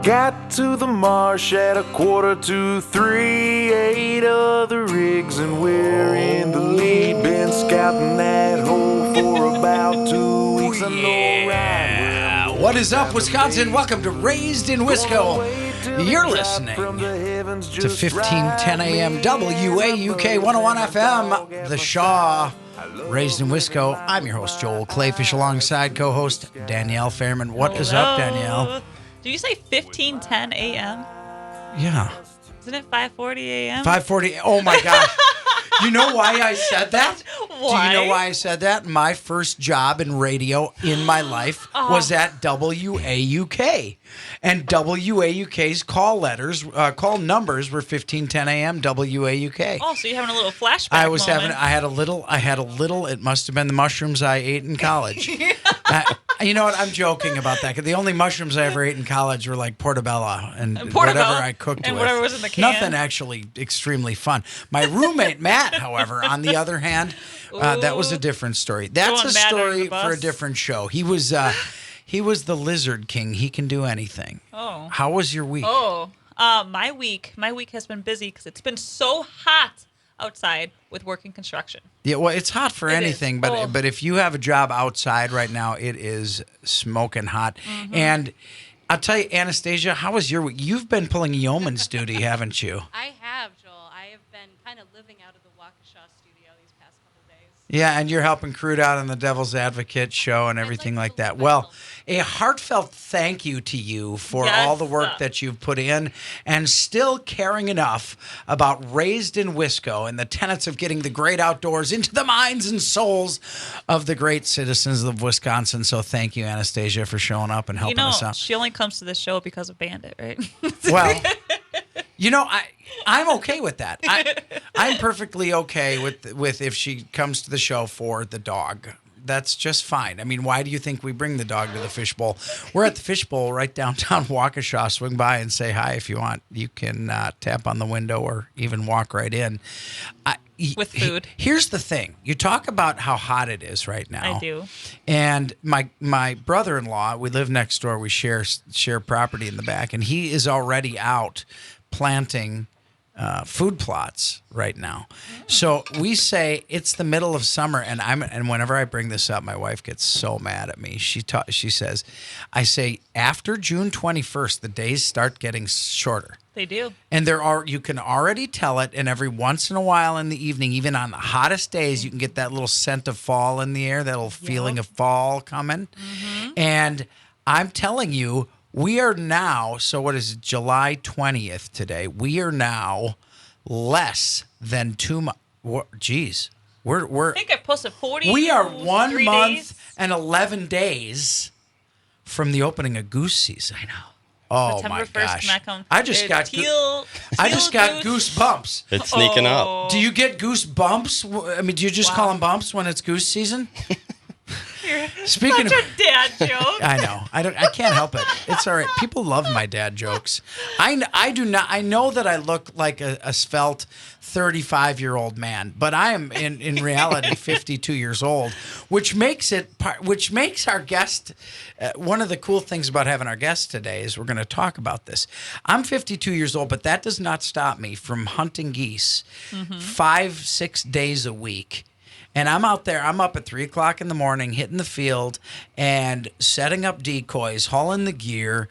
Got to the marsh at 2:45, 8 other rigs, and we're in the lead. Been scouting that hole for about 2 weeks. What is up, Wisconsin? Welcome to Raised in Wisco. You're listening to 1510 AM WAUK 101 FM, The Shaw. Raised in Wisco. I'm your host, Joel Clayfish, alongside co-host Danielle Fairman. What is up, Danielle? Did you say 1510 AM? Yeah. Isn't it 5:40 AM? 5:40. Oh, my gosh. You know why I said that? Why? Do you know why I said that? My first job in radio in my life was at WAUK. And WAUK's call numbers were 1510 AM WAUK. Oh, so you're having a little flashback I had a little, it must have been the mushrooms I ate in college. You know what? I'm joking about that. 'Cause the only mushrooms I ever ate in college were like portobello and whatever I cooked and with. whatever was in the can. Nothing actually extremely fun. My roommate, Matt, however, on the other hand, that was a different story. That's a story for a different show. He was the Lizard King. He can do anything. Oh. How was your week? My week has been busy because it's been so hot outside with working construction. Yeah, well, it's hot for anything, but if you have a job outside right now, it is smoking hot. Mm-hmm. And I'll tell you, Anastasia, how was your week? You've been pulling yeoman's duty, haven't you? I have, Joel. I have been kind of living out of the Waukesha studio these past couple days. Yeah, and you're helping Crude out on the Devil's Advocate show and everything like that. Well, a heartfelt thank you to you for all the work that you've put in and still caring enough about Raised in Wisco and the tenets of getting the great outdoors into the minds and souls of the great citizens of Wisconsin. So thank you, Anastasia, for showing up and helping us out. She only comes to the show because of Bandit, right? Well, you know, I'm okay with that. I'm perfectly okay with if she comes to the show for the dog. That's just fine. I mean, why do you think we bring the dog to the fishbowl? We're at the fishbowl right downtown Waukesha. Swing by and say hi if you want. You can tap on the window or even walk right in. With food. Here's the thing. You talk about how hot it is right now. I do. And my brother-in-law, we live next door. We share property in the back, and he is already out planting food plots right now. So we say it's the middle of summer, and whenever I bring this up, my wife gets so mad at me. She says, I say after June 21st, the days start getting shorter. They do. And you can already tell it, and every once in a while in the evening, even on the hottest days, you can get that little scent of fall in the air, that little feeling of fall coming. Mm-hmm. And I'm telling you, we are now, so what is it, July 20th today? We are now less than 2 months. Geez. I think I posted 40. We are 1 month days. and 11 days from the opening of goose season. I know. Oh, September my 1st, gosh. I just got goosebumps. It's sneaking up. Do you get goosebumps? I mean, do you just call them bumps when it's goose season? Speaking of dad joke. I know. I can't help it. It's all right. People love my dad jokes. I do not. I know that I look like a svelte 35-year-old man, but I am in reality 52 years old, which makes our guest one of the cool things about having our guest today is we're going to talk about this. I'm 52 years old, but that does not stop me from hunting geese 5-6 days a week. And I'm out there, I'm up at 3 o'clock in the morning, hitting the field and setting up decoys, hauling the gear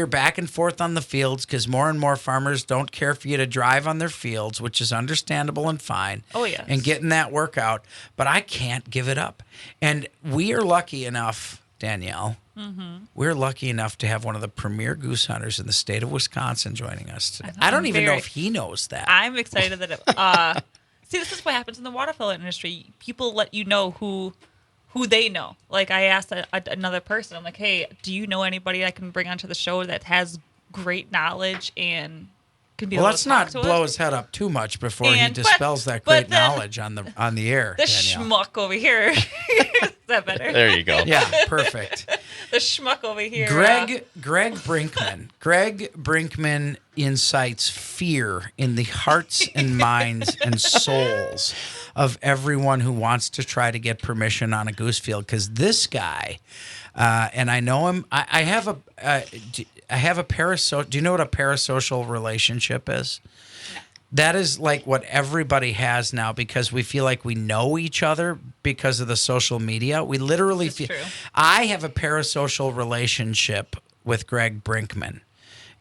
back and forth on the fields because more and more farmers don't care for you to drive on their fields, which is understandable and fine. Oh, yes. And getting that workout. But I can't give it up. And we are lucky enough, Danielle, we're lucky enough to have one of the premier goose hunters in the state of Wisconsin joining us today. I don't even know if he knows that. I'm excited that see, this is what happens in the waterfowl industry. People let you know who they know. Like I asked another person, I'm like, hey, do you know anybody I can bring onto the show that has great knowledge and can be able to let's not talk to blow us? his head up too much before he dispels that great knowledge on the air. The Danielle. schmuck over here. Is that better? There you go. Yeah, perfect. The schmuck over here. Greg Brinkman. Greg Brinkman incites fear in the hearts and minds and souls of everyone who wants to try to get permission on a goose field. Because this guy, and I know him, I have I have a parasocial. Do you know what a parasocial relationship is? That is like what everybody has now because we feel like we know each other because of the social media. We literally feel. True. I have a parasocial relationship with Greg Brinkman.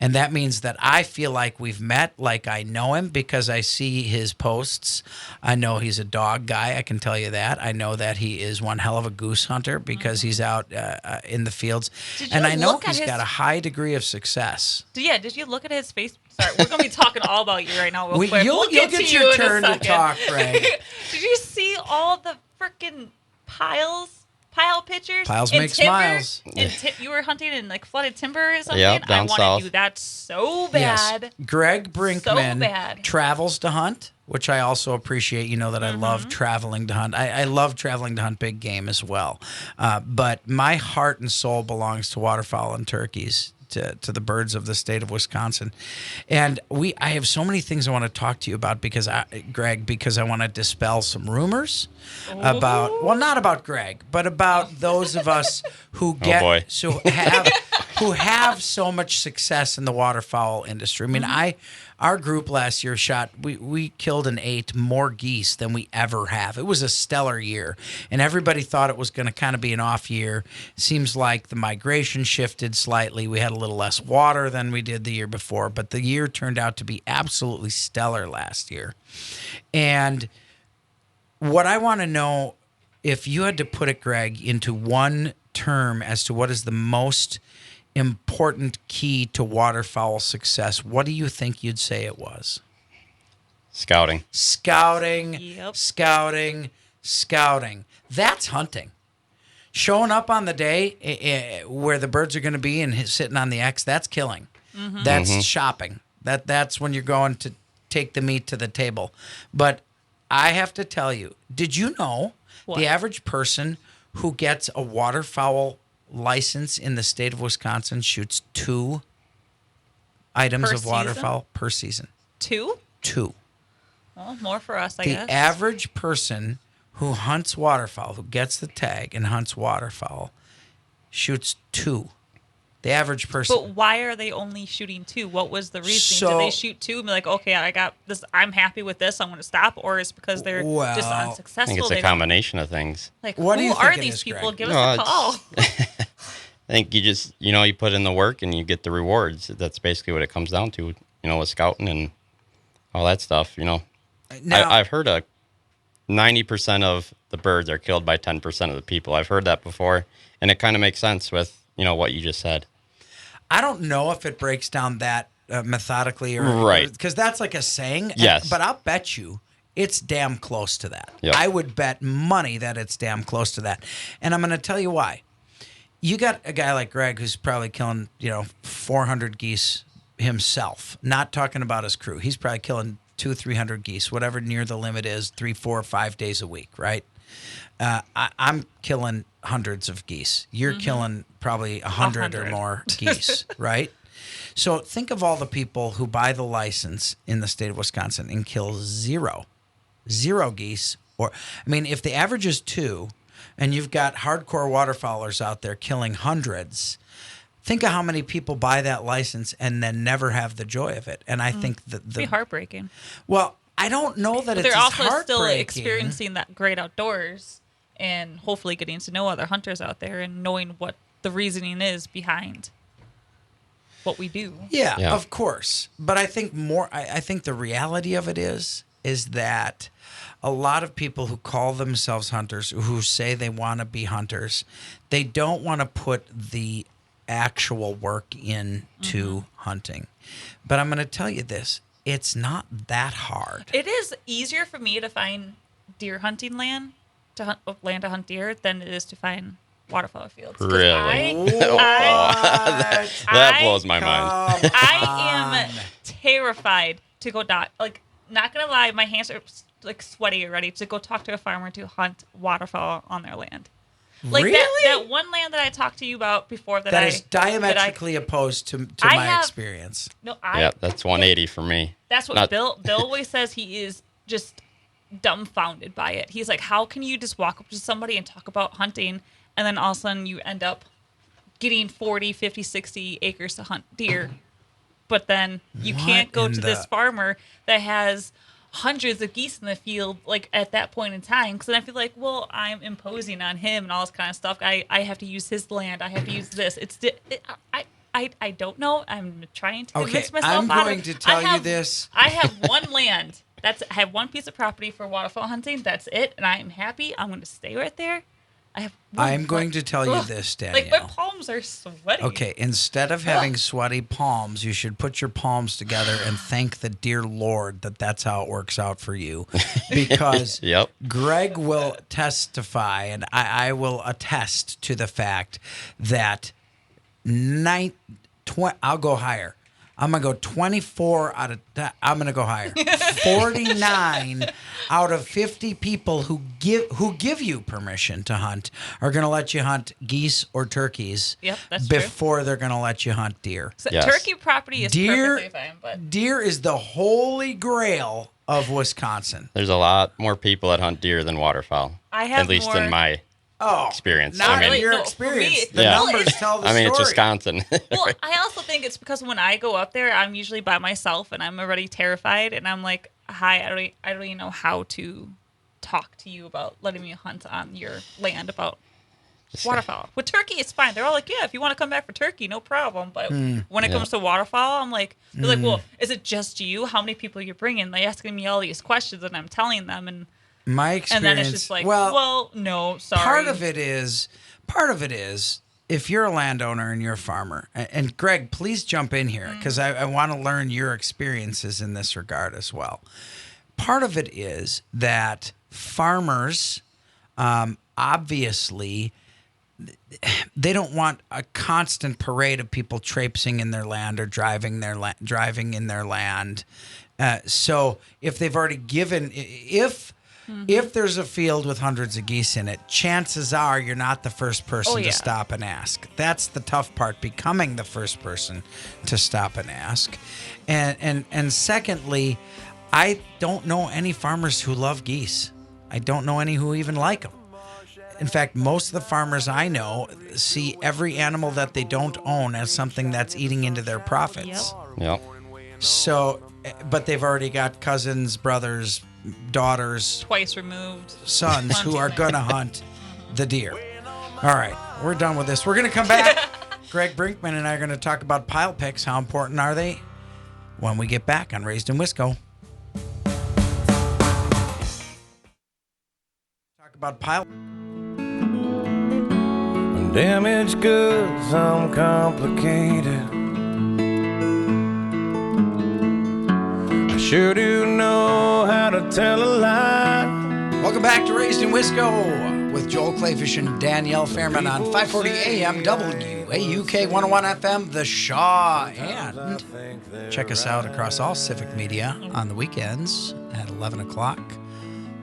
And that means that I feel like we've met, like I know him because I see his posts. I know he's a dog guy. I can tell you that. I know that he is one hell of a goose hunter because he's out in the fields. And I know he's got a high degree of success. Did you look at his face? Sorry, we're going to be talking all about you right now. Real quick. You'll We'll get your turn to talk, Greg. Did you see all the freaking pile pictures? Piles in make timber? smiles. You were hunting in like flooded timber or something? Yep, down I want south. to do that so bad. Yes. Greg Brinkman bad. travels to hunt, which I also appreciate. You know that I love traveling to hunt. I love traveling to hunt big game as well. But my heart and soul belongs to waterfowl and turkeys, to the birds of the state of Wisconsin. And I have so many things I want to talk to you about because I want to dispel some rumors about, well, not about Greg, but about those of us who who have so much success in the waterfowl industry. I mean, our group last year we killed and ate more geese than we ever have. It was a stellar year, and everybody thought it was going to kind of be an off year. Seems like the migration shifted slightly. We had a little less water than we did the year before, but the year turned out to be absolutely stellar last year. And what I want to know, if you had to put it, Greg, into one term as to what is the most important key to waterfowl success, what do you think you'd say it was? Scouting. Yep. Scouting. That's hunting. Showing up on the day where the birds are going to be and sitting on the X, that's killing. That's shopping. That's when you're going to take the meat to the table. But I have to tell you, did you know the average person who gets a waterfowl license in the state of Wisconsin shoots 2 items of waterfowl per season? 2? 2. Well, more for us, I guess. The average person who hunts waterfowl, who gets the tag and hunts waterfowl, shoots 2. The average person. But why are they only shooting 2? What was the reason? Did they shoot 2 and be like, okay, I got this, I'm happy with this, I'm going to stop? Or is it because they're just unsuccessful? I think it's a combination of things. Like, what who are these people? Greg? Give us a call. I think you just, you put in the work and you get the rewards. That's basically what it comes down to, with scouting and all that stuff, Now, I've heard 90% of the birds are killed by 10% of the people. I've heard that before, and it kind of makes sense with, what you just said. I don't know if it breaks down that methodically or right, because that's like a saying. Yes, but I'll bet you it's damn close to that. Yep. I would bet money that it's damn close to that, and I'm going to tell you why. You got a guy like Greg who's probably killing 400 geese himself. Not talking about his crew. He's probably killing 200-300 geese, whatever near the limit is, 3, 4, 5 days a week, right? I'm killing hundreds of geese. You're killing probably 100 or more geese, right? So think of all the people who buy the license in the state of Wisconsin and kill zero geese. If the average is 2 and you've got hardcore waterfowlers out there killing hundreds, think of how many people buy that license and then never have the joy of it. And I think that It'd be heartbreaking. Well, I don't know that but it's they're also still heartbreaking. experiencing that great outdoors and hopefully getting to know other hunters out there and knowing what the reasoning is behind what we do. Yeah, of course. But I think I think the reality of it is that a lot of people who call themselves hunters, who say they want to be hunters, they don't want to put the actual work into hunting. But I'm going to tell you this. It's not that hard. It is easier for me to find deer hunting land to hunt deer than it is to find waterfowl fields. 'Cause Really? That blows my mind. I am terrified to go not gonna lie, my hands are like sweaty already to go talk to a farmer to hunt waterfowl on their land. Like really? that one land that I talked to you about before that is diametrically opposed to my experience. No, that's 180 for me. That's what Bill always says. He is just dumbfounded by it. He's like, how can you just walk up to somebody and talk about hunting and then all of a sudden you end up getting 40, 50, 60 acres to hunt deer. But then you What can't go in to this farmer that has hundreds of geese in the field, like at that point in time. Because then I feel like, well, I'm imposing on him and all this kind of stuff. I have to use his land. I have to use this. I don't know. I'm trying to convince myself. I'm going to tell you this. I have one land. I have one piece of property for waterfowl hunting. That's it, and I am happy. I'm going to stay right there. I'm going to tell you this, Danielle. Like, my palms are sweaty. Okay, instead of having sweaty palms, you should put your palms together and thank the dear Lord that that's how it works out for you. Because Yep. Greg will testify, and I will attest to the fact that I'll go higher. I'm going to go 24 out of I'm going to go higher. 49 out of 50 people who give you permission to hunt are going to let you hunt geese or turkeys. Yep, that's true. before they're going to let you hunt deer. So Yes. turkey property is perfectly fine, but Deer is the holy grail of Wisconsin. There's a lot more people that hunt deer than waterfowl. I have at least more- in my Oh, experience. Not I mean, your No, for experience. me- The Yeah. numbers tell the I mean, story. it's Wisconsin. well, I also think it's because when I go up there, I'm usually by myself and I'm already terrified, and I'm like, "Hi, I don't even know how to talk to you about letting me hunt on your land about waterfowl." With turkey, it's fine. They're all like, "Yeah, if you want to come back for turkey, no problem." But when it comes to waterfowl, I'm like, they're like, "Well, is it just you? How many people you're bringing?" They're asking me all these questions, and I'm telling them, and My experience. then it's just like, well, no, sorry. Part of it is if you're a landowner and you're a farmer, and Greg, please jump in here because I want to learn your experiences in this regard as well. Part of it is that farmers, obviously, they don't want a constant parade of people traipsing in their land or driving in their land. So if they've already given, if there's a field with hundreds of geese in it, chances are you're not the first person to stop and ask. That's the tough part, becoming the first person to stop and ask. And secondly, I don't know any farmers who love geese. I don't know any who even like them. In fact, most of the farmers I know see every animal that they don't own as something that's eating into their profits. Yep. So, but they've already got cousins, brothers, daughters, Twice removed. sons who are going to hunt the deer. All right, we're done with this. We're going to come back. Greg Brinkman and I are going to talk about pile picks. How important are they? When we get back on Raised in Wisco. Talk about pile. Damaged goods, I'm complicated. I sure do know how to tell a lie. Welcome back to Raised in Wisco with Joel Clayfish and Danielle Fairman on 540 AM WAUK 101 FM, The Shaw. And check us out across all Civic Media on the weekends at 11 o'clock.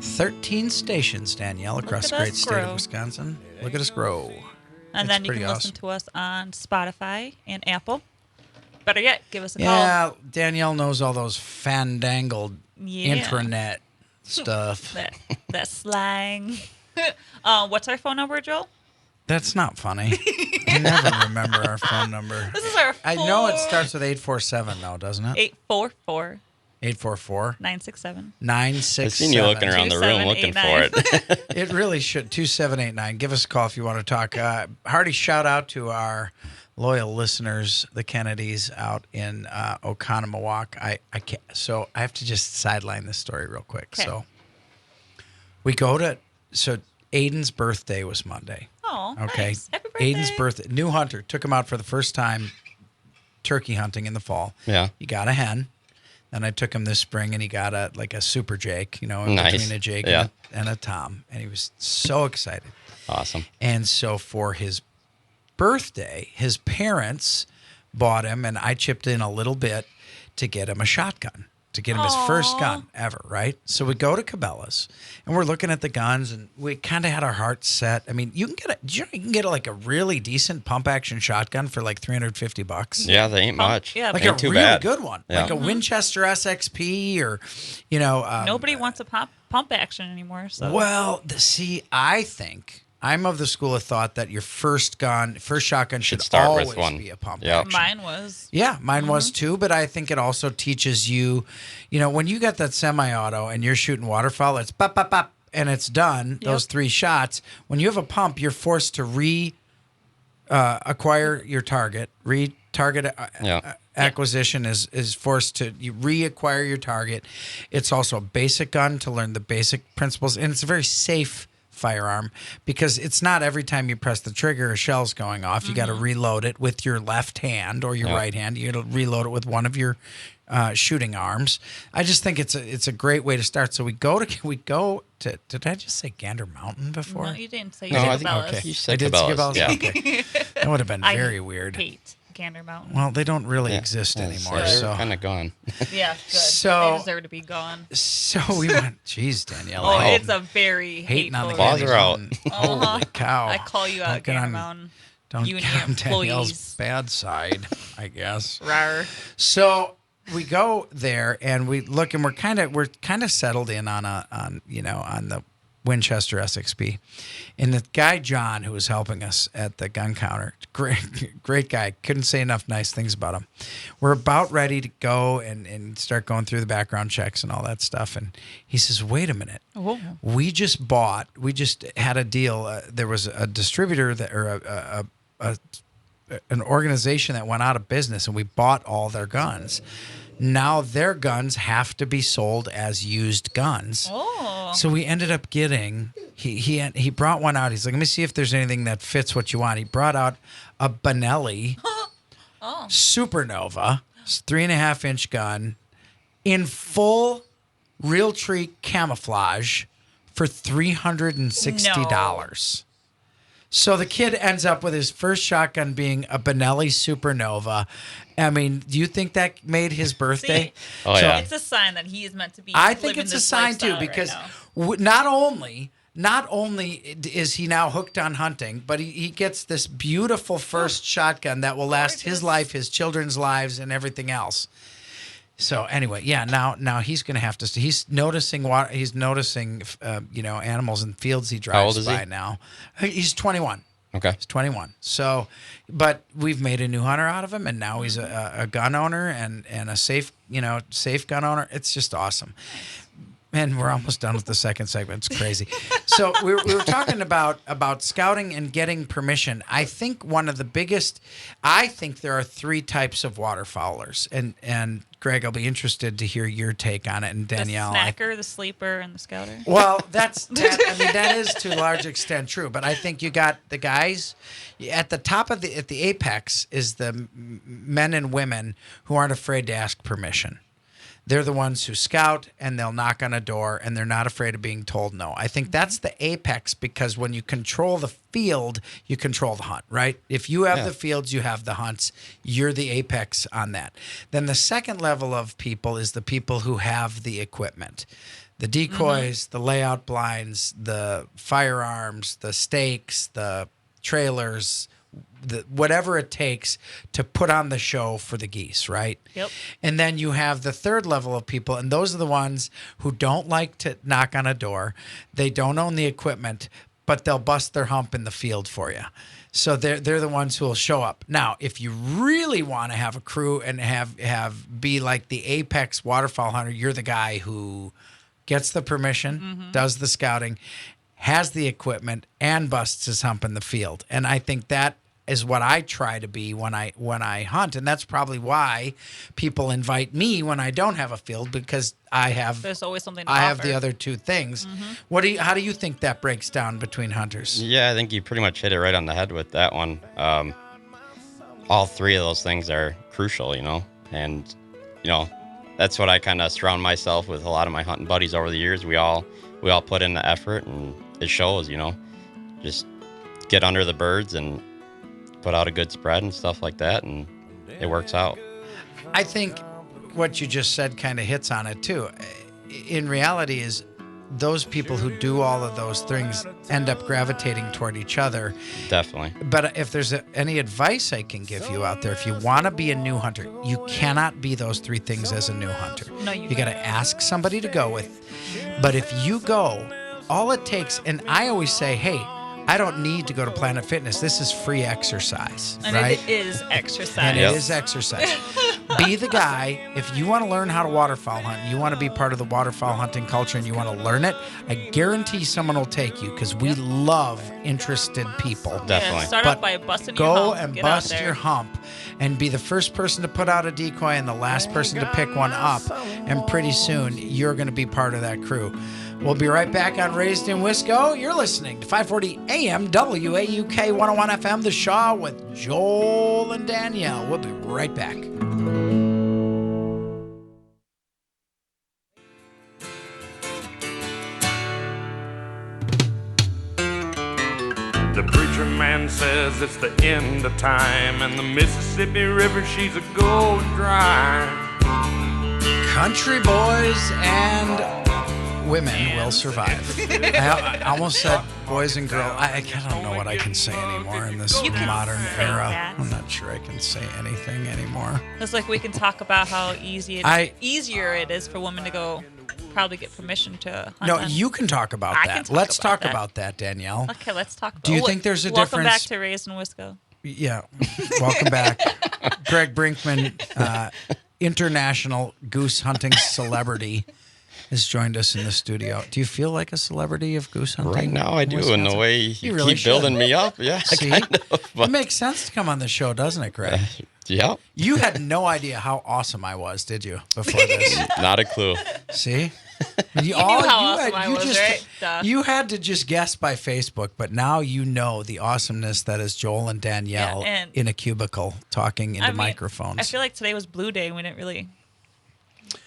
13 stations, Danielle, across the at great us state of grow. Wisconsin. Look at us grow. And It's then you pretty can listen awesome. to us on Spotify and Apple. Better yet, give us a call. Yeah, Danielle knows all those fandangled Yeah. intranet stuff. That slang. What's our phone number, Joel? That's not funny. I never remember our phone number. This is our I know it starts with 847 though, doesn't it? 844 844 967. 967. I've seen you looking around the room looking for it. It really should. 2789. Give us a call if you want to talk. Hearty shout out to our loyal listeners, the Kennedys out in Oconomowoc. I can't, so I have to just sideline this story real quick. Okay. So Aiden's birthday was Monday. Oh, Okay. nice. Happy birthday. Aiden's birthday. New hunter. Took him out for the first time turkey hunting in the fall. Yeah. He got a hen. Then I took him this spring and he got a super Jake, Nice. between a Jake Yeah. and a Tom. And he was so excited. Awesome. And so for his birthday, his parents bought him, and I chipped in a little bit to get him a shotgun, to get him his first gun ever, right? So we go to Cabela's, and we're looking at the guns, and we kind of had our hearts set. I mean, you can get like a really decent pump action shotgun for like $350. Yeah, they ain't much. yeah, Like ain't a too really bad. good one, Yeah. like a Winchester SXP, or Nobody wants a pump action anymore. So Well, I I'm of the school of thought that your first shotgun should start always with one. be a pump Yep. action. Mine was. Yeah, mine was too, but I think it also teaches you, when you got that semi-auto and you're shooting waterfowl, it's pop, pop, pop, and it's done, those 3 shots. When you have a pump, you're forced to acquire your target. Target acquisition is forced to you reacquire your target. It's also a basic gun to learn the basic principles, and it's a very safe firearm because it's not every time you press the trigger a shell's going off. You got to reload it with your left hand or your right hand. You got to reload it with one of your shooting arms. I just think it's a great way to start. So we go to. Did I just say Gander Mountain before? No, you didn't say No, I think Cabela's. okay. You I said did say Cabela's. Cabela's? Yeah. Okay. That would have been very I weird. hate Gander Mountain. Well, they don't really Yeah. exist Yeah, anymore. They're So kind of gone. Yeah, good. So- They deserve to be gone. we went. Jeez, Danielle. Oh, I it's a very hating on the hateful. Claws Gander are out. Mountain. Holy cow! I call you Don't out, get Gander on- Mountain. Don't You and get your on Danielle's employees. bad side, I guess. Rawr. So we go there and we look, and we're kind of settled in on the Winchester SXP, and the guy John who was helping us at the gun counter, great guy, couldn't say enough nice things about him. We're about ready to go and start going through the background checks and all that stuff, and he says, "Wait a minute, Oh. we just had a deal. There was a distributor an organization that went out of business, and we bought all their guns. Now their guns have to be sold as used guns." Oh. So we ended up getting he brought one out. He's like, "Let me see if there's anything that fits what you want." He brought out a Benelli Supernova, 3.5-inch gun in full Realtree camouflage for $360. So the kid ends up with his first shotgun being a Benelli Supernova. I mean, do you think that made his birthday? Oh, yeah. It's a sign that he is meant to be. I think living it's a this sign too, lifestyle right because now. not only is he now hooked on hunting, but he gets this beautiful first shotgun that will last his Gorgeous. life, his children's lives, and everything else. So anyway, yeah. Now he's going to have to. He's noticing animals in fields he drives old is he? by now. He's 21. Okay. He's 21. So, but we've made a new hunter out of him, and now he's a gun owner and a safe gun owner. It's just awesome. And we're almost done with the second segment. It's crazy. So we were talking about scouting and getting permission. I think there are 3 types of waterfowlers. And Greg, I'll be interested to hear your take on it. And Danielle. The snacker, the sleeper, and the scouter. Well, that is to a large extent true. But I think you got the guys at the top at the apex is the men and women who aren't afraid to ask permission. They're the ones who scout, and they'll knock on a door, and they're not afraid of being told no. I think that's the apex, because when you control the field, you control the hunt, right? If you have the fields, you have the hunts. You're the apex on that. Then the second level of people is the people who have the equipment. The decoys, the layout blinds, the firearms, the stakes, the trailers, whatever it takes to put on the show for the geese, right? Yep. And then you have the third level of people, and those are the ones who don't like to knock on a door. They don't own the equipment, but they'll bust their hump in the field for you. So they're the ones who will show up. Now, if you really want to have a crew and be like the apex waterfowl hunter, you're the guy who gets the permission, does the scouting, has the equipment, and busts his hump in the field. And I think that is what I try to be when I hunt, and that's probably why people invite me when I don't have a field, because There's always something to I have offer. the other 2 things. How do you think that breaks down between hunters? Yeah, I think you pretty much hit it right on the head with that one. All 3 of those things are crucial, and that's what I kind of surround myself with. A lot of my hunting buddies over the years, we all put in the effort, and it shows. Just get under the birds and put out a good spread and stuff like that, and it works out. I think what you just said kind of hits on it too. In reality, is those people who do all of those things end up gravitating toward each other. Definitely. But if there's any advice I can give you out there, if you want to be a new hunter, you cannot be those 3 things as a new hunter. No, you got to ask somebody to go with. But if you go, all it takes, and I always say, hey, I don't need to go to Planet Fitness. This is free exercise, And right? it is exercise. And it is exercise. Be the guy. If you want to learn how to waterfowl hunt, you want to be part of the waterfowl hunting culture and you want to learn it, I guarantee someone will take you because we love interested people. Definitely. Yeah, start But off by busting your go hump. and Get out bust there. your hump and be the first person to put out a decoy and the last person to pick one up. And pretty soon, you're going to be part of that crew. We'll be right back on Raised in Wisco. You're listening to 540 AM WAUK 101 FM, The Shaw with Joel and Danielle. We'll be right back. The preacher man says it's the end of time, and the Mississippi River, she's a going dry. Country boys and women will survive. I almost said boys and girls. I don't know what I can say anymore in this You can modern say era. that. I'm not sure I can say anything anymore. It's like we can talk about how easier it is for women to go probably get permission to hunt. No, on. you can talk about I that. can talk Let's about talk that. about that, Danielle. Okay, let's talk about Do you think there's a Welcome back difference- to Raised in Wisco. Yeah. Welcome back. Greg Brinkman, international goose hunting celebrity, has joined us in the studio. Do you feel like a celebrity of goose hunting? Right now, I do, and Wisconsin? the way you really keep building should. me up, yeah. See? Kind of, It but, makes sense to come on the show, doesn't it, Greg? yeah, You had no idea how awesome I was, did you, before this? not a clue. See? You knew how awesome I was, just, right? Duh. You had to just guess by Facebook, but now you know the awesomeness that is Joel and Danielle Yeah, and- in a cubicle talking into I mean, microphones. I feel like today was Blue Day. We didn't really.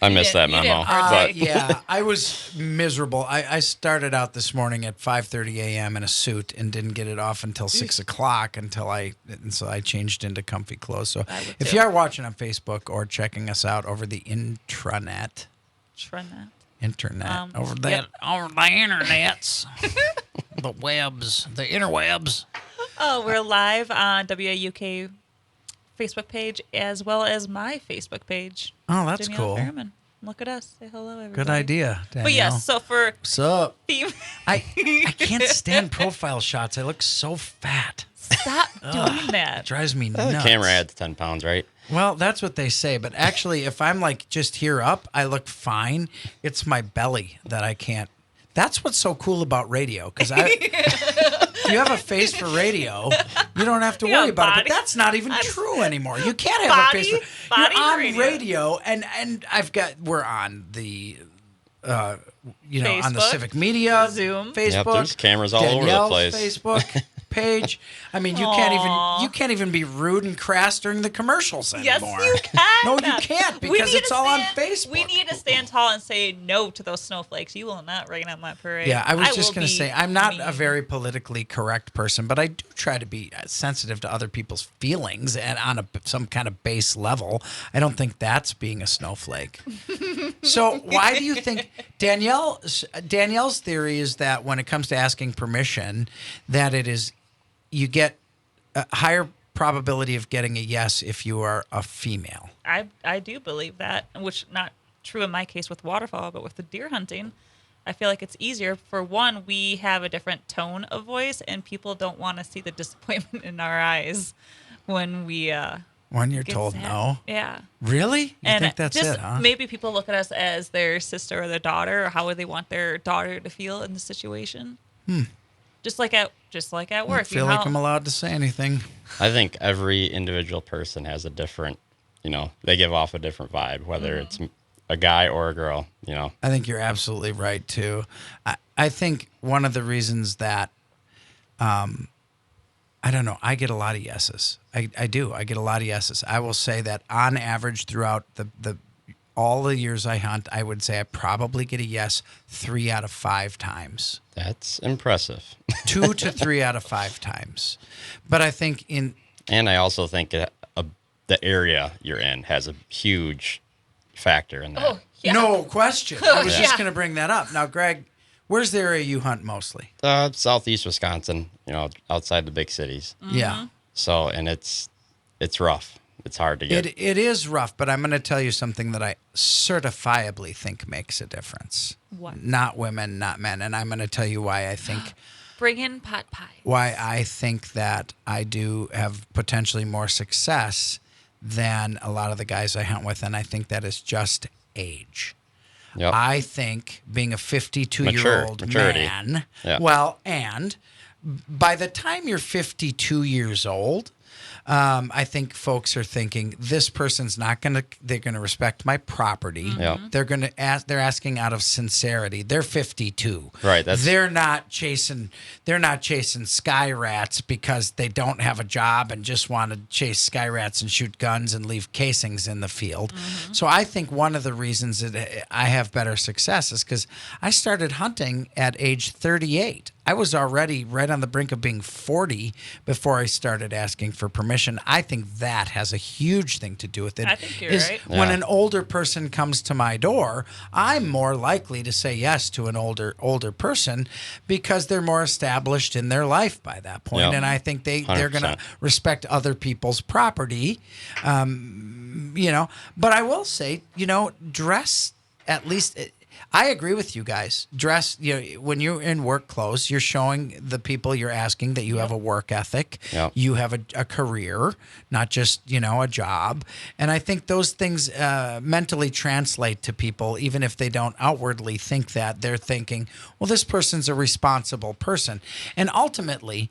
I missed that You didn't memo. hurt But Yeah, I was miserable. I started out this morning at 5:30 a.m. in a suit and didn't get it off until 6 o'clock and so I changed into comfy clothes. So I would if too. you are watching on Facebook or checking us out over the intranet, Try that. internet, over the internets, the webs, the interwebs. Oh, we're live on WAUK Facebook page as well as my Facebook page. Oh, that's Danielle cool. Fairman. Look at us. Say hello, everybody. Good idea, Danielle. But yes, so for What's up? theme, I can't stand profile shots. I look so fat. stop doing that. It drives me the nuts. camera adds 10 pounds, right? Well, that's what they say. But actually, if I'm like just here up, I look fine. It's my belly that I can't. That's what's so cool about radio. Because if you have a face for radio, you don't have to You worry got about it. body. But that's not even true anymore. You can't have Body- a face for body you're on radio. radio, and we're on the. On the Facebook, civic media, Zoom. Facebook. Yep, there's cameras all over the Danielle's place. Facebook page. I mean, you can't even be rude and crass during the commercials Yes, anymore. you can. No, you can't We because need it's to all on stand- Facebook. We need to stand tall and say no to those snowflakes. You will not rain on my parade. Yeah, I was just will going to be say, I'm not mean. a very politically correct person, but I do try to be sensitive to other people's feelings and on some kind of base level. I don't think that's being a snowflake. So why do you think Danielle's theory is that when it comes to asking permission, that you get a higher probability of getting a yes if you are a female. I do believe that, which not true in my case with waterfowl, but with the deer hunting, I feel like it's easier. For one, we have a different tone of voice, and people don't want to see the disappointment in our eyes when we When you're get told sad. no. Yeah. Really? You And think that's just it, huh? maybe people look at us as their sister or their daughter, or how would they want their daughter to feel in the situation. Just like at I work. feel like I'm allowed to say anything. I think every individual person has a different, they give off a different vibe, whether it's a guy or a girl, I think you're absolutely right, too. I think one of the reasons that, I don't know, I get a lot of yeses. I do. I get a lot of yeses. I will say that on average throughout all the years I hunt, I would say I probably get a yes 3 out of 5 times. That's impressive. 2 to 3 out of 5 times. But I think And I also think the area you're in has a huge factor in that. Oh, yeah. no question. I was just Yeah. going to bring that up. Now, Greg, where's the area you hunt mostly? Southeast Wisconsin, outside the big cities. Yeah. So, and it's rough. It's hard to get. It is rough, but I'm going to tell you something that I certifiably think makes a difference. What? Not women, not men. And I'm going to tell you why I think Bring in pot pies. why I think that I do have potentially more success than a lot of the guys I hunt with, and I think that is just age. Yep. I think being a 52-year-old Maturity. man, Yeah. well, and by the time you're 52 years old, I think folks are thinking this person's not going to. They're going to respect my property. Yeah. They're going to ask. They're asking out of sincerity. They're 52. Right, They're not chasing. They're not chasing sky rats because they don't have a job and just want to chase sky rats and shoot guns and leave casings in the field. So I think one of the reasons that I have better success is because I started hunting at age 38. I was already right on the brink of being 40 before I started asking for permission. I think that has a huge thing to do with it. I think you're is right. When Yeah. an older person comes to my door, I'm more likely to say yes to an older person because they're more established in their life by that point. Yeah. And I think they're going to 100%. respect other people's property. But I will say, dress at least. I agree with you guys. Dress, when you're in work clothes, you're showing the people you're asking that you have a work ethic. Yep. You have a career, not just, a job. And I think those things mentally translate to people, even if they don't outwardly think that. They're thinking, well, this person's a responsible person. And ultimately,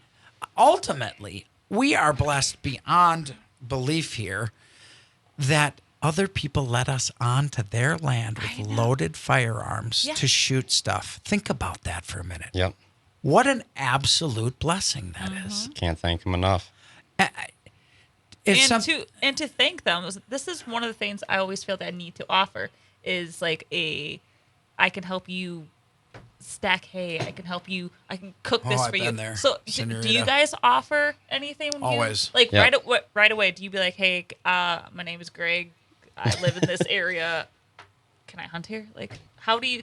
we are blessed beyond belief here that other people let us onto their land with loaded firearms Yeah. to shoot stuff. Think about that for a minute. Yep. What an absolute blessing that is. Can't thank them enough. It's And to thank them, this is one of the things I always feel that I need to offer is like I can help you stack hay. I can help you. I can cook this I've for you. been there, So do senorita. you guys offer anything? When Always. You, like Yeah. right away. Do you be like, hey, my name is Greg. I live in this area. Can I hunt here? Like, how do you?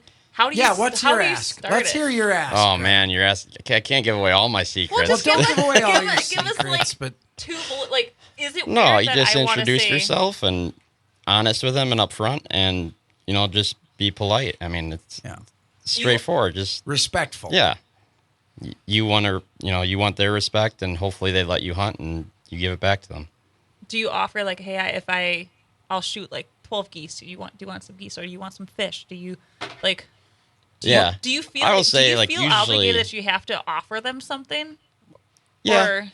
yeah, what's how your do you ask? start Let's it? hear your ask. Oh Greg. man, you're asking. I can't give away all my secrets. just Don't give give away all give your us- give us, secrets, like, but Two bullet. Like, is it No, weird you that just I wanna introduce say, yourself and honest with them and upfront, and just be polite. I mean, it's yeah, straightforward. Just respectful. yeah, you want to, you want their respect, and hopefully they let you hunt and you give it back to them. Do you offer like, hey, I'll shoot like 12 geese. Do you want some geese or do you want some fish? Do you like? Yeah. Do you feel? I will like, say, do you like, feel usually- obligated that you have to offer them something? Yeah.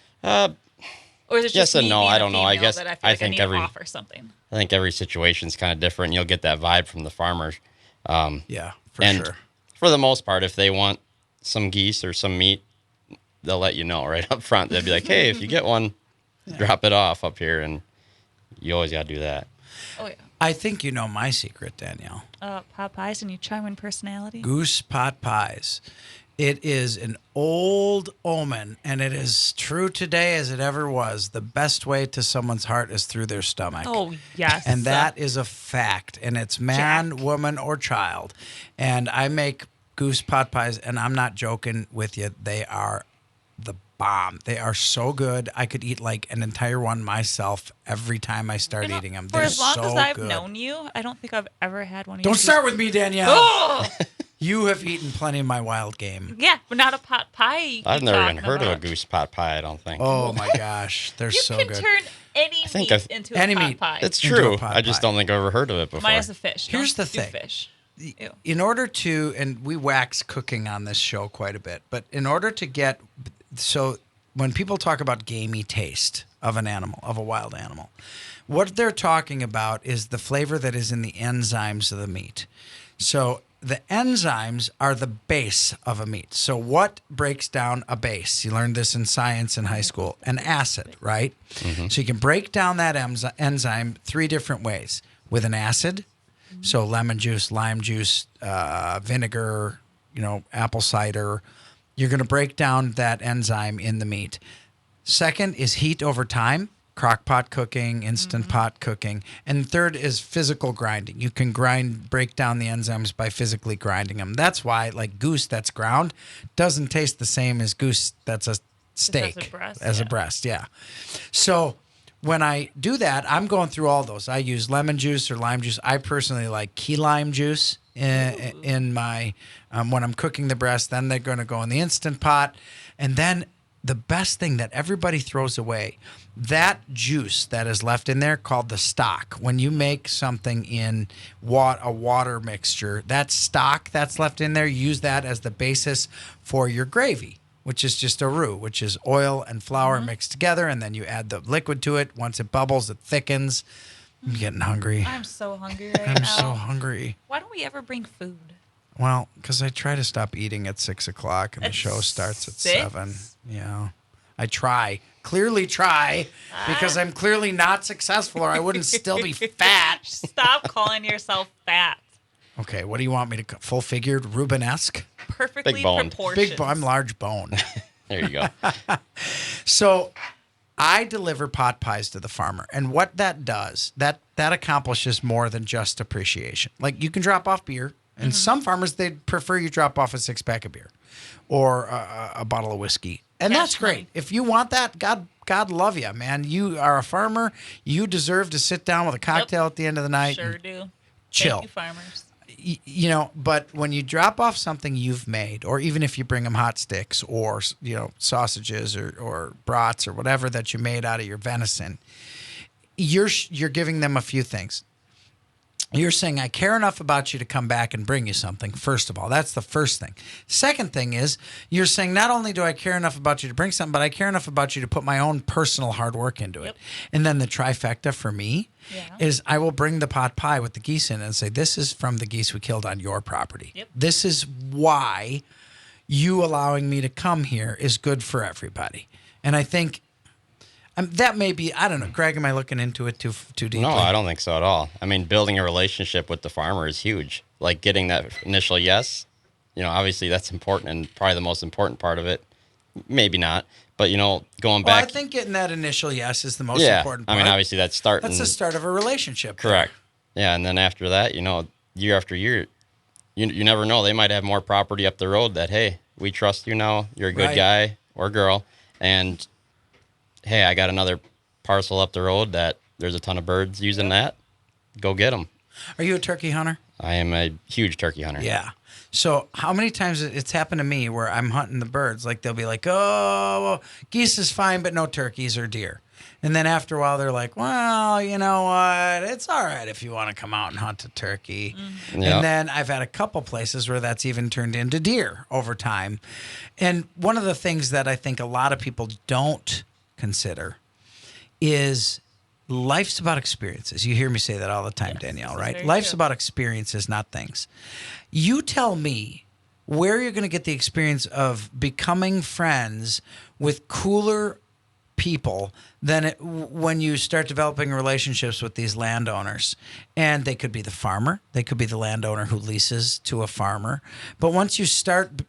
Or is it just Yes and me no, being I a don't know. I female guess that I feel I like think I need every- to offer something. I think every situation's kind of different. You'll get that vibe from the farmers. Yeah, for and sure. for the most part, if they want some geese or some meat, they'll let you know right up front. They'll be like, hey, if you get one, drop it off up here. And you always got to do that. Oh yeah. I think you know my secret, Danielle. Pot pies and your charming personality. Goose pot pies. It is an old omen, and it is true today as it ever was. The best way to someone's heart is through their stomach. Oh yes. And that is a fact. And it's man, Jack. woman, or child. And I make goose pot pies, and I'm not joking with you. They are the bomb. They are so good. I could eat like an entire one myself every time I start eating them. For They're as long so as I've good. known you, I don't think I've ever had one of Don't your start with me, Danielle. Oh! You have eaten plenty of my wild game. Yeah, but not a pot pie. you I've keep never even talking heard of a about. goose pot pie, I don't think. Oh my gosh, they're You so can good. turn any think meat I've- into any a pot meat. pie. It's Into a true. pot I just pie. don't think I've ever heard of it before. Minus the fish. Here's Don't the do thing. Fish. Ew. In order to, and we wax cooking on this show quite a bit, but in order to get, so when people talk about gamey taste of an animal, of a wild animal, what they're talking about is the flavor that is in the enzymes of the meat. So the enzymes are the base of a meat. So what breaks down a base? You learned this in science in high school. An acid, right? So you can break down that enzyme three different ways. With an acid, so lemon juice, lime juice, vinegar, apple cider. You're going to break down that enzyme in the meat. Second is heat over time. Crock pot cooking, instant pot cooking. And third is physical grinding. You can break down the enzymes by physically grinding them. That's why, like goose that's ground doesn't taste the same as goose that's a steak. As a breast, a yeah. breast, yeah. So when I do that, I'm going through all those. I use lemon juice or lime juice. I personally like key lime juice in my when I'm cooking the breast. Then they're going to go in the Instant Pot. And then the best thing that everybody throws away, that juice that is left in there called the stock. When you make something in a water mixture, that stock that's left in there, use that as the basis for your gravy, which is just a roux, which is oil and flour mixed together, and then you add the liquid to it. Once it bubbles, it thickens. I'm getting hungry. I'm so hungry right now. I'm so hungry. Why don't we ever bring food? Well, because I try to stop eating at 6 o'clock, and the show starts at 7. Yeah. I clearly try, because I'm clearly not successful, or I wouldn't still be fat. Stop calling yourself fat. Okay, what do you want me to full-figured, Rubenesque? Perfectly Big boned. proportioned. Big bone. I'm large bone. There you go. So I deliver pot pies to the farmer. And what that does, that accomplishes more than just appreciation. Like, you can drop off beer, and some farmers, they'd prefer you drop off a 6-pack of beer or a bottle of whiskey. And Cash that's great. money. If you want that, God love you, man. You are a farmer. You deserve to sit down with a cocktail at the end of the night. Sure and do. chill. Thank you, farmers. You know, but when you drop off something you've made, or even if you bring them hot sticks or, sausages or brats or whatever that you made out of your venison, you're giving them a few things. You're saying, I care enough about you to come back and bring you something, first of all. That's the first thing. Second thing is, you're saying, not only do I care enough about you to bring something, but I care enough about you to put my own personal hard work into it. Yep. And then the trifecta for me is, I will bring the pot pie with the geese in it and say, this is from the geese we killed on your property. Yep. This is why you allowing me to come here is good for everybody. And I think that may be, I don't know, Greg, am I looking into it too deeply? No, I don't think so at all. I mean, building a relationship with the farmer is huge. Like, getting that initial yes, obviously that's important and probably the most important part of it. Maybe not, but, going back. I think getting that initial yes is the most important part. I mean, obviously that's starting. That's the start of a relationship. Correct. Yeah, and then after that, year after year, you never know. They might have more property up the road that, hey, we trust you now. You're a good guy or girl. And hey, I got another parcel up the road that there's a ton of birds using that. Go get them. Are you a turkey hunter? I am a huge turkey hunter. Yeah. So how many times it's happened to me where I'm hunting the birds, like they'll be like, oh, well, geese is fine, but no turkeys or deer. And then after a while, they're like, well, you know what? It's all right if you want to come out and hunt a turkey. Mm-hmm. Yeah. And then I've had a couple places where that's even turned into deer over time. And one of the things that I think a lot of people don't consider is life's about experiences. You hear me say that all the time, Danielle, right? Life's about experiences, not things. You tell me where you're going to get the experience of becoming friends with cooler people than when you start developing relationships with these landowners. And they could be the farmer. They could be the landowner who leases to a farmer. But once you start,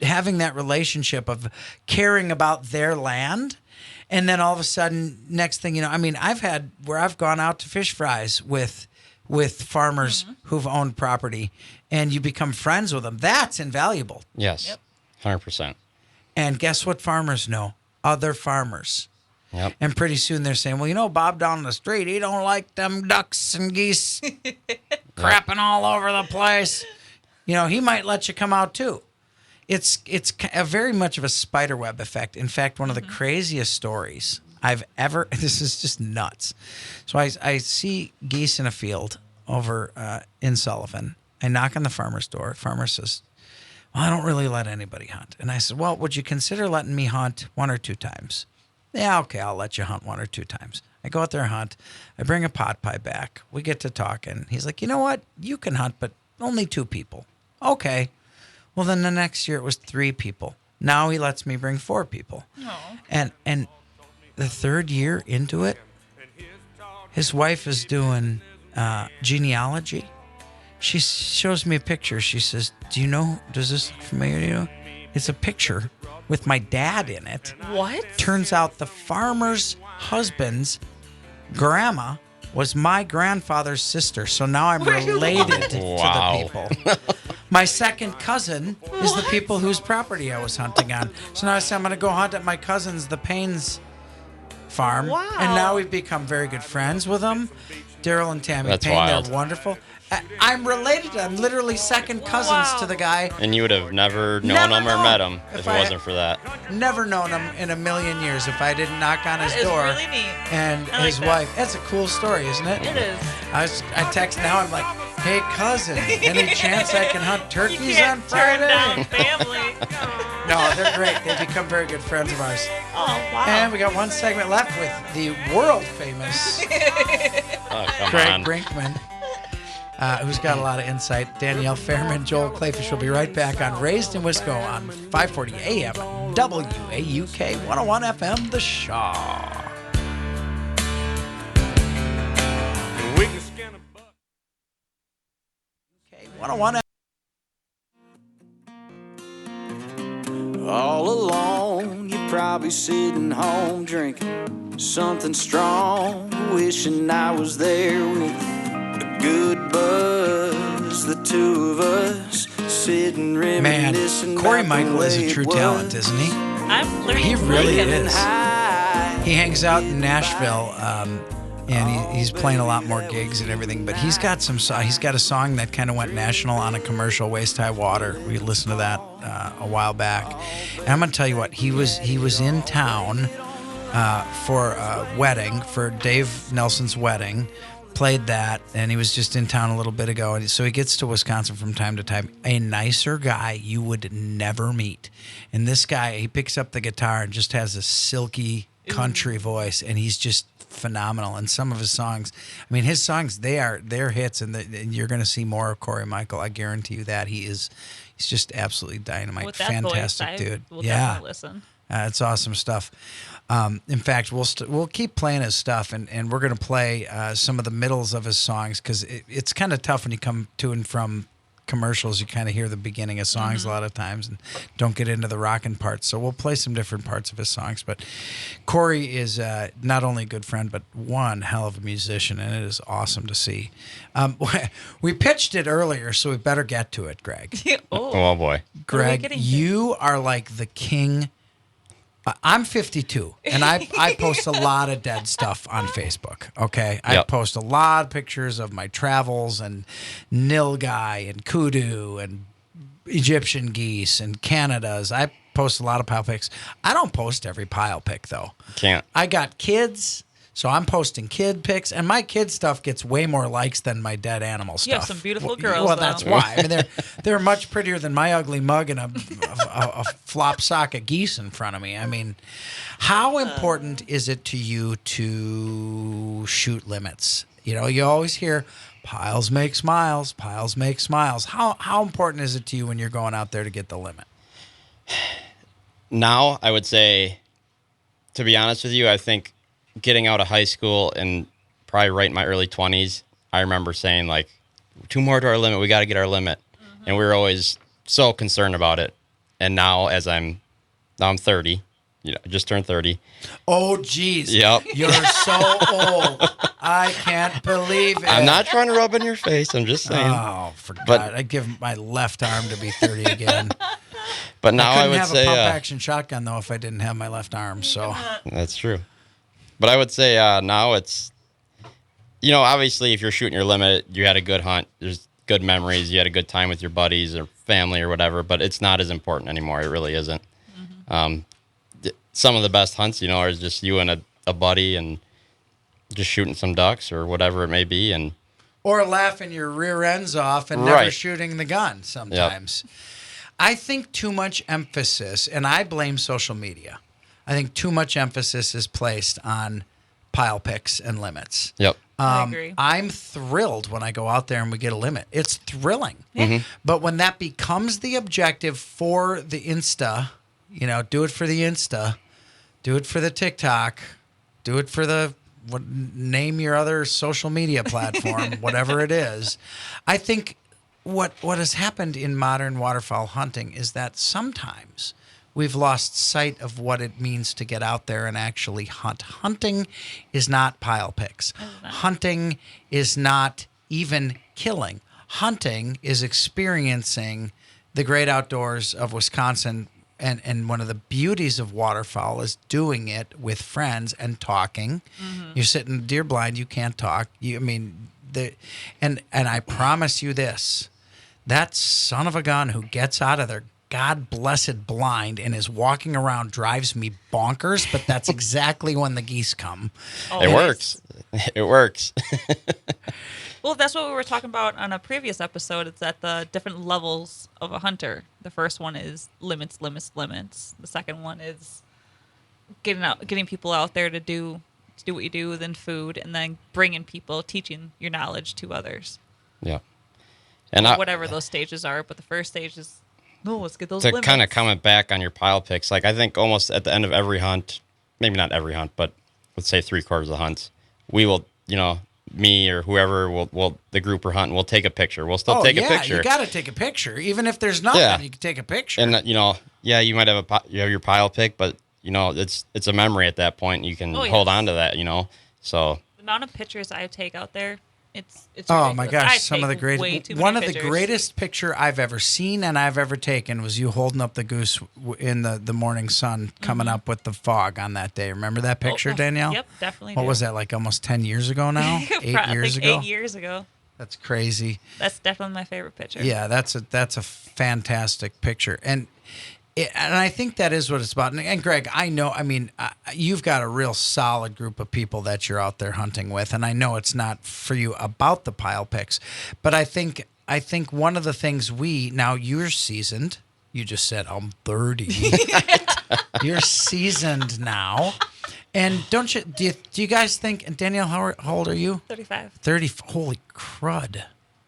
having that relationship of caring about their land, and then all of a sudden, next thing you know, I mean, I've had where I've gone out to fish fries with farmers who've owned property, and you become friends with them. That's invaluable. Yes, 100%. And guess what farmers know? Other farmers. Yep. And pretty soon they're saying, well, Bob down the street, he don't like them ducks and geese crapping all over the place. He might let you come out too. It's a very much of a spiderweb effect. In fact, one of the craziest stories I've ever, this is just nuts. So I see geese in a field over in Sullivan. I knock on the farmer's door. The farmer says, well, I don't really let anybody hunt. And I said, well, would you consider letting me hunt 1 or 2 times? Yeah, okay, I'll let you hunt 1 or 2 times. I go out there and hunt. I bring a pot pie back. We get to talking. He's like, you know what? You can hunt, but only 2 people. Okay. Well, then the next year it was 3 people. Now he lets me bring 4 people. Oh. And the 3rd year into it, his wife is doing genealogy. She shows me a picture. She says, does this look familiar to you? It's a picture with my dad in it. What? Turns out the farmer's husband's grandma was my grandfather's sister. So now I'm related to the people. My second cousin is the people whose property I was hunting on. So now I say I'm going to go hunt at my cousin's, the Payne's farm. Wow. And now we've become very good friends with them. Daryl and Tammy That's Payne. wild. They're wonderful. I'm related. I'm literally second cousins to the guy. And you would have never known Never him or known. met him if If it I- wasn't for that. Never known him in a million years if I didn't knock on his That is door. really neat. And I like his that. wife. That's a cool story, isn't it? It is. I text now. I'm like, hey cousin, any chance I can hunt You turkeys can't on turn down Friday? family. No, they're great. They've become very good friends of ours. Oh, wow. And we got one segment left with the world famous Oh, come Greg on. Brinkman, who's got a lot of insight. Danielle Fairman, Joel Clayfish will be right back on Raised in Wisco on 540 AM, WAUK 101 FM, The Shaw. We can skin a buck. Okay, 101 All alone, you're probably sitting home drinking something strong, wishing I was there with a good buzz. The two of us sitting Man, reminiscing. Corey about the Michael is way a true it was. talent, isn't he? I'm learning He to really like it. is. High. He hangs out in Nashville, and he's playing a lot more gigs and everything. But he's got he's got a song that kind of went national on a commercial, Waist High Water. We listened to that a while back. And I'm gonna tell you what, he was in town for a wedding, for Dave Nelson's wedding. Played that, and he was just in town a little bit ago. And so he gets to Wisconsin from time to time. A nicer guy you would never meet. And this guy, he picks up the guitar and just has a silky country voice, and he's just phenomenal. And some of his songs, I mean, his songs, they're hits, and you're going to see more of Corey Michael. I guarantee you that. He's just absolutely dynamite. With that Fantastic voice, dude. We'll Yeah. definitely listen. It's awesome stuff. In fact, we'll keep playing his stuff, and we're going to play some of the middles of his songs, because it's kind of tough when you come to and from commercials. You kind of hear the beginning of songs a lot of times and don't get into the rockin' parts. So we'll play some different parts of his songs. But Corey is not only a good friend, but one hell of a musician, and it is awesome to see. We pitched it earlier, so we better get to it, Greg. Oh, boy. Greg, getting to? you are like the king. I'm 52, and I post a lot of dead stuff on Facebook, okay? I Yep. post a lot of pictures of my travels and nilgai and kudu and Egyptian geese and Canadas. I post a lot of pile pics. I don't post every pile pic, though. Can't. I got kids, so I'm posting kid pics, and my kid stuff gets way more likes than my dead animal stuff. You have some beautiful Well, girls, Well, though. that's why. I mean, they're much prettier than my ugly mug and a flop sock of geese in front of me. I mean, how important is it to you to shoot limits? You know, you always hear piles make smiles, piles make smiles. How important is it to you when you're going out there to get the limit? Now, I would say, to be honest with you, I think getting out of high school and probably right in my early 20s, I remember saying, like, 2 more to our limit. We got to get our limit. And we were always so concerned about it. And now, I'm 30. You know, I just turned 30. Oh, geez. Yep. You're so old. I can't believe it. I'm not trying to rub in your face. I'm just saying. Oh, for But- God. I'd give my left arm to be 30 again. But now I I couldn't would have say a pump-action shotgun, though, if I didn't have my left arm. So, that's true. But I would say now it's, you know, obviously if you're shooting your limit, you had a good hunt. There's good memories. You had a good time with your buddies or family or whatever. But it's not as important anymore. It really isn't. Some of the best hunts, you know, are just you and a buddy and just shooting some ducks or whatever it may be. And or laughing your rear ends off and never Right. shooting the gun sometimes. I think too much emphasis, and I blame social media. I think too much emphasis is placed on pile picks and limits. yep. I agree. I'm thrilled when I go out there and we get a limit. It's thrilling. But when that becomes the objective for the Insta, you know, do it for the Insta, do it for the TikTok, do it for the name your other social media platform, whatever it is. I think what has happened in modern waterfowl hunting is that sometimes we've lost sight of what it means to get out there and actually hunt. Hunting is not pile picks. Hunting is not even killing. Hunting is experiencing the great outdoors of Wisconsin and one of the beauties of waterfowl is doing it with friends and talking. You're sitting deer blind, you can't talk. And I promise you this, that son of a gun who gets out of their God blessed blind and is walking around drives me bonkers, but that's exactly when the geese come. It works. It works. Well, that's what we were talking about on a previous episode. It's at the different levels of a hunter. The first one is limits, limits, limits. The second one is getting people out there to do what you do, then food, and then bringing people, teaching your knowledge to others. Yeah. And whatever those stages are, but the first stage is, no, let's get those to limits. kind of comment back on your pile picks, like I think almost at the end of every hunt, maybe not every hunt, but let's say 3/4 of the hunts, we will, me or whoever will the group we're hunting, we'll take a picture. We'll still take a picture. You got to take a picture, even if there's nothing. You can take a picture. And you might have your pile pick, but it's a memory at that point. You can hold on to that. So the amount of pictures I take out there, it's oh ridiculous. my gosh, I some of the take great way too one many of the pictures. greatest picture I've ever seen and I've ever taken was you holding up the goose in the morning sun coming up with the fog on that day. Remember that picture, Danielle? Yep, definitely. What was that, like almost 10 years ago now? 8 years ago? 8 years ago. That's crazy. That's definitely my favorite picture. Yeah, that's a fantastic picture. And I think that is what it's about. And Greg, I know, you've got a real solid group of people that you're out there hunting with, and I know it's not for you about the pile picks, but I think one of the things now you're seasoned. You just said I'm 30. You're seasoned now. And do you guys think, and Danielle, how old are you? 35. 30. Holy crud.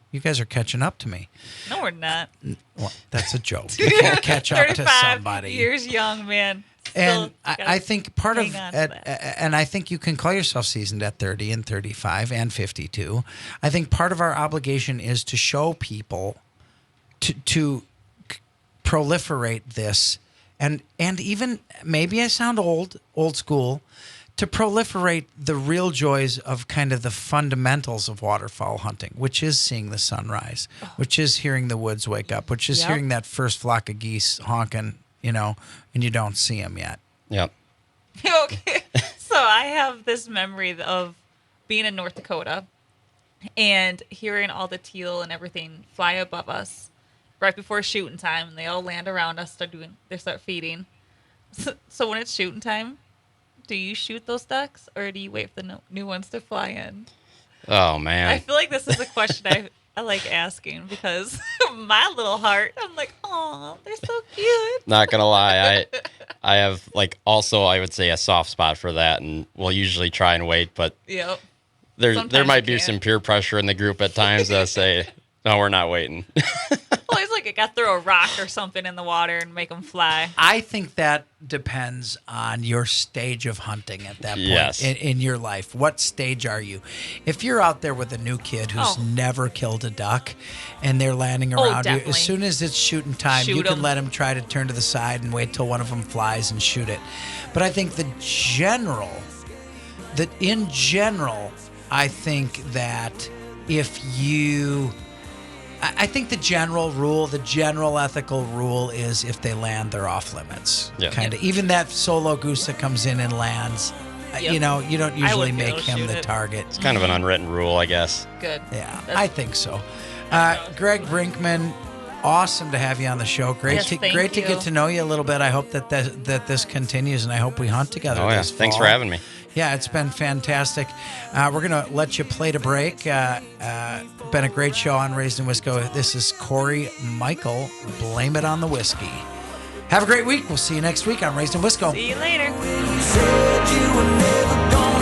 You guys are catching up to me. No, we're not. Well, that's a joke. You can't catch up to 35 somebody. years young, man. And Still I think part of, hang on to that. and I think you can call yourself seasoned at 30 and 35 and 52. I think part of our obligation is to show people to proliferate this, and even maybe I sound old school, to proliferate the real joys of kind of the fundamentals of waterfowl hunting, which is seeing the sunrise, which is hearing the woods wake up, which is hearing that first flock of geese honking, and you don't see them yet. Yep. Okay. So I have this memory of being in North Dakota and hearing all the teal and everything fly above us right before shooting time, and they all land around us, start feeding. So when it's shooting time, do you shoot those ducks or do you wait for the new ones to fly in? Oh man. I feel like this is a question I like asking because my little heart, I'm like, oh, they're so cute. Not gonna lie, I have also I would say a soft spot for that, and we'll usually try and wait, but Yep. there Sometimes might you be can't. some peer pressure in the group at times that say, no, we're not waiting. Well, it's like I got to throw a rock or something in the water and make them fly. I think that depends on your stage of hunting at that point Yes. in your life. What stage are you? If you're out there with a new kid who's never killed a duck and they're landing around you, definitely. as soon as it's shooting time, you Shoot can 'em. let them try to turn to the side and wait till one of them flies and shoot it. But I think in general, I think that I think the general ethical rule is if they land, they're off limits. Yeah. Kind of. Even that solo goose that comes in and lands, Yep. you don't usually wouldn't be make able to him shoot the it. target. It's kind of an unwritten rule, I guess. Good. Yeah, That's- I think so. Greg Brinkman, awesome to have you on the show. Great Yes, to thank get you. to know you a little bit. I hope that this continues, and I hope we hunt together. Oh yeah. this Thanks fall. for having me. Yeah, it's been fantastic. We're going to let you play to break. Been a great show on Raised in Wisco. This is Corey Michael. Blame it on the whiskey. Have a great week. We'll see you next week on Raised in Wisco. See you later. You said you were never gonna